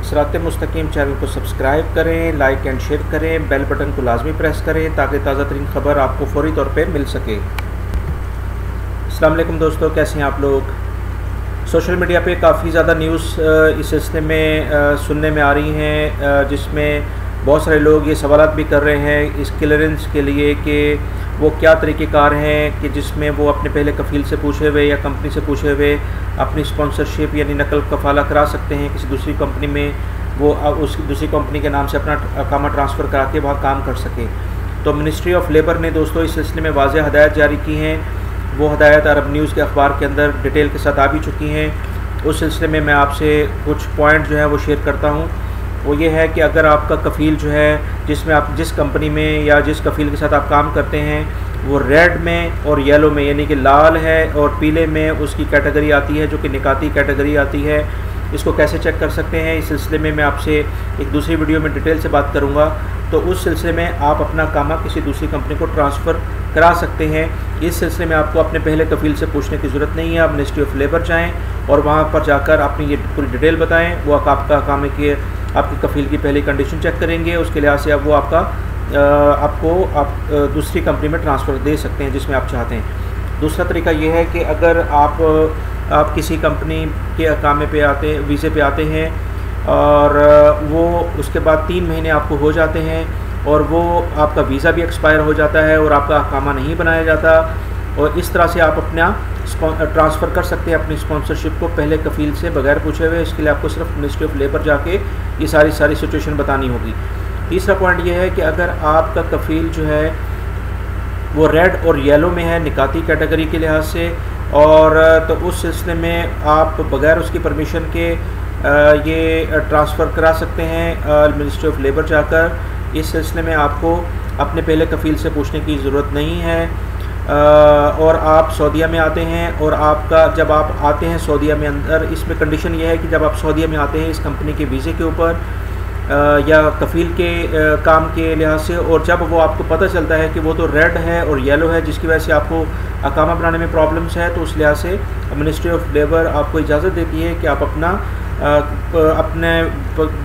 सिरात मुस्तकीम चैनल को सब्सक्राइब करें, लाइक एंड शेयर करें, बेल बटन को लाजमी प्रेस करें ताकि ताज़ा तरीन ख़बर आपको फ़ौरी तौर पे मिल सके। अस्सलाम वालेकुम दोस्तों, कैसे हैं आप लोग। सोशल मीडिया पे काफ़ी ज़्यादा न्यूज़ इस सिलसिले में सुनने में आ रही हैं, जिसमें बहुत सारे लोग ये सवालात भी कर रहे हैं इस क्लियरेंस के लिए कि वो क्या तरीक़ेकार हैं कि जिसमें वो अपने पहले कफ़ील से पूछे हुए या कंपनी से पूछे हुए अपनी स्पॉन्सरशिप यानी नकल कफ़ाला करा सकते हैं किसी दूसरी कंपनी में, वो उस दूसरी कंपनी के नाम से अपना अकामा ट्रांसफ़र करा के वहाँ काम कर सकें। तो मिनिस्ट्री ऑफ लेबर ने दोस्तों इस सिलसिले में वाज़ेह हदायत जारी की हैं। वो हदायत अरब न्यूज़ के अखबार के अंदर डिटेल के साथ आ भी चुकी हैं। उस सिलसिले में मैं आपसे कुछ पॉइंट जो है वो शेयर करता हूँ। वो ये है कि अगर आपका कफ़ील जो है जिसमें आप जिस कंपनी में या जिस कफ़ील के साथ आप काम करते हैं वो रेड में और येलो में यानी कि लाल है और पीले में उसकी कैटेगरी आती है जो कि निकाती कैटेगरी आती है, इसको कैसे चेक कर सकते हैं इस सिलसिले में मैं आपसे एक दूसरी वीडियो में डिटेल से बात करूँगा। तो उस सिलसिले में आप अपना कामा किसी दूसरी कंपनी को ट्रांसफ़र करा सकते हैं। इस सिलसिले में आपको अपने पहले कफ़ील से पूछने की ज़रूरत नहीं है। आप मिनिस्ट्री ऑफ लेबर जाएँ और वहाँ पर जाकर अपनी ये पूरी डिटेल बताएँ। वो आपका काम के आपके कफ़ील की पहली कंडीशन चेक करेंगे, उसके लिहाज से अब वो आपको दूसरी कंपनी में ट्रांसफ़र दे सकते हैं जिसमें आप चाहते हैं। दूसरा तरीका ये है कि अगर आप किसी कंपनी के अकामे पे आते वीज़े पे आते हैं और वो उसके बाद 3 महीने आपको हो जाते हैं और वो आपका वीज़ा भी एक्सपायर हो जाता है और आपका अकामा नहीं बनाया जाता, और इस तरह से आप अपना ट्रांसफ़र कर सकते हैं अपनी स्पॉन्सरशिप को पहले कफ़ील से बगैर पूछे हुए। इसके लिए आपको सिर्फ मिनिस्ट्री ऑफ लेबर जाके ये सारी सिचुएशन बतानी होगी। तीसरा पॉइंट ये है कि अगर आपका कफ़ील जो है वो रेड और येलो में है निकाती कैटेगरी के लिहाज से, और तो उस सिलसिले में आप बगैर उसकी परमिशन के ये ट्रांसफ़र करा सकते हैं मिनिस्ट्री ऑफ लेबर जाकर। इस सिलसिले में आपको अपने पहले कफ़ील से पूछने की ज़रूरत नहीं है। और आप सऊदीया में आते हैं और आपका जब आप आते हैं सऊदीया में अंदर, इसमें कंडीशन ये है कि जब आप सऊदीया में आते हैं इस कंपनी के वीज़े के ऊपर या कफ़ील के काम के लिहाज से, और जब वो आपको पता चलता है कि वो तो रेड है और येलो है जिसकी वजह से आपको अकामा बनाने में प्रॉब्लम्स है, तो उस लिहाज से मिनिस्ट्री ऑफ लेबर आपको इजाज़त देती है कि आप अपने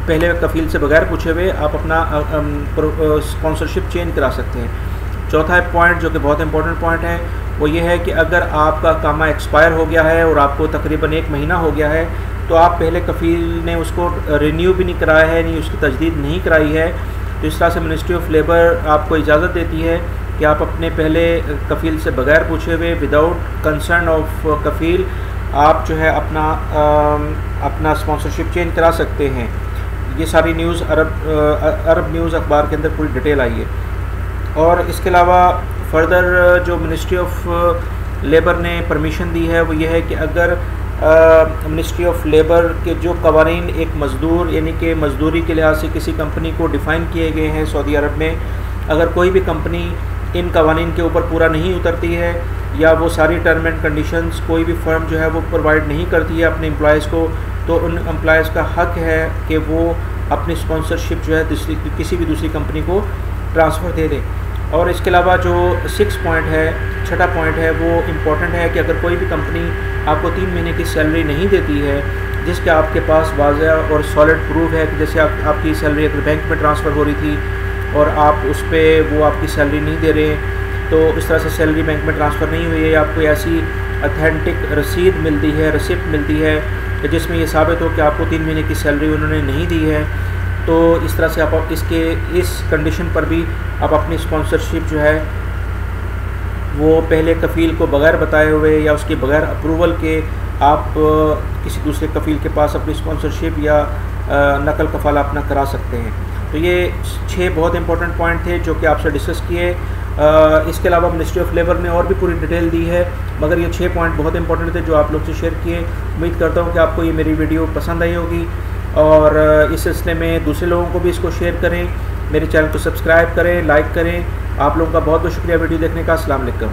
पहले कफ़ील से बगैर पूछे हुए आप अपना स्पॉन्सरशिप चेंज करा सकते हैं। चौथा पॉइंट जो कि बहुत इंपॉर्टेंट पॉइंट है वो ये है कि अगर आपका कामा एक्सपायर हो गया है और आपको तकरीबन 1 महीना हो गया है तो आप पहले कफ़ील ने उसको रिन्यू भी नहीं कराया है, नहीं उसकी तजदीद नहीं कराई है, तो इस तरह से मिनिस्ट्री ऑफ लेबर आपको इजाज़त देती है कि आप अपने पहले कफ़ील से बगैर पूछे हुए विदाउट कंसर्न ऑफ कफ़ील आप जो है अपना स्पॉन्सरशिप चेंज करा सकते हैं। ये सारी न्यूज़ अरब न्यूज़ अखबार के अंदर पूरी डिटेल आई है। और इसके अलावा फर्दर जो मिनिस्ट्री ऑफ लेबर ने परमिशन दी है वो ये है कि अगर मिनिस्ट्री ऑफ लेबर के जो कवानीन एक मज़दूर यानी कि मज़दूरी के लिहाज से किसी कंपनी को डिफ़ाइन किए गए हैं सऊदी अरब में, अगर कोई भी कंपनी इन कवानीन के ऊपर पूरा नहीं उतरती है या वो सारी टर्म एंड कंडीशंस कोई भी फर्म जो है वो प्रोवाइड नहीं करती है अपने एम्प्लॉयज़ को, तो उन एम्प्लॉयज़ का हक़ है कि वो अपनी स्पॉन्सरशिप जो है किसी भी दूसरी कंपनी को ट्रांसफ़र दे दें। और इसके अलावा जो 6th पॉइंट है वो इम्पॉर्टेंट है कि अगर कोई भी कंपनी आपको 3 महीने की सैलरी नहीं देती है जिसके आपके पास वाज़ेह और सॉलिड प्रूफ है कि जैसे आपकी सैलरी अगर बैंक में ट्रांसफ़र हो रही थी और आप उस पर वो आपकी सैलरी नहीं दे रहे, तो इस तरह से सैलरी बैंक में ट्रांसफ़र नहीं हुई है, आपको ऐसी अथेंटिक रसीद मिलती है, रिसिप्ट मिलती है जिसमें ये साबित हो कि आपको 3 महीने की सैलरी उन्होंने नहीं दी है, तो इस तरह से आप इस कंडीशन पर भी आप अपनी स्पॉन्सरशिप जो है वो पहले कफ़ील को बगैर बताए हुए या उसके बगैर अप्रूवल के आप किसी दूसरे कफ़ील के पास अपनी स्पॉन्सरशिप या नकल कफ़ाला अपना करा सकते हैं। तो ये 6 बहुत इंपॉर्टेंट पॉइंट थे जो कि आपसे डिस्कस किए। इसके अलावा मिनिस्ट्री ऑफ लेबर ने और भी पूरी डिटेल दी है, मगर ये 6 पॉइंट बहुत इंपॉर्टेंट थे जो आप लोग से शेयर किए। उम्मीद करता हूँ कि आपको ये मेरी वीडियो पसंद आई होगी और इस सिलसिले में दूसरे लोगों को भी इसको शेयर करें, मेरे चैनल को सब्सक्राइब करें, लाइक करें। आप लोगों का बहुत बहुत शुक्रिया वीडियो देखने का। अस्सलाम वालेकुम।